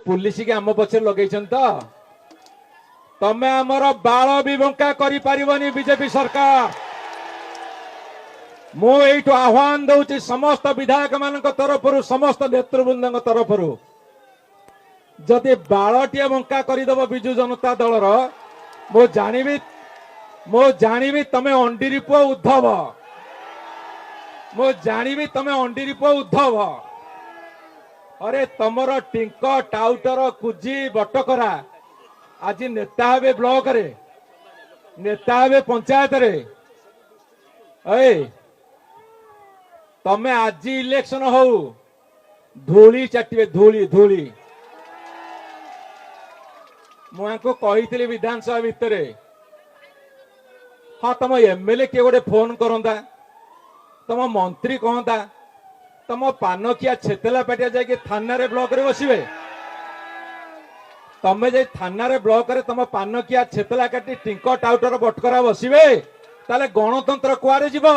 Police के आम पछे लगे तमें आमर बाल भी बंका करी बीजेपी सरकार मुझे आह्वान दूची समस्त विधायक मान तरफ समस्त नेतृवृंद तरफ जदि बालटिए बंका करदेव विजु जनता दलर मो जानी तमें अंडीरी पुआ उद्धव मो जानी तमें अंडीरी पुआ उद्धव अरे तमर टिंक टाउटर कुजी बटकरा आज नेता हे ब्लॉक रे नेता हे पंचायत रे तमें आज इलेक्शन हो धूली चाटे धूली धूली मुझे कही विधानसभा भितर हाँ तुम एमएलए किए गोटे फोन करता तुम मंत्री कहता तुम पानकिया छेतला पेटिया जाके थाना रे ब्लॉक रे बसवे तमें जे थाना रे ब्लॉक रे तुम पानकिया छेतला काटी टिंक टाउटर बटकरा बसवे ताले गणतंत्र कुआरे जीव।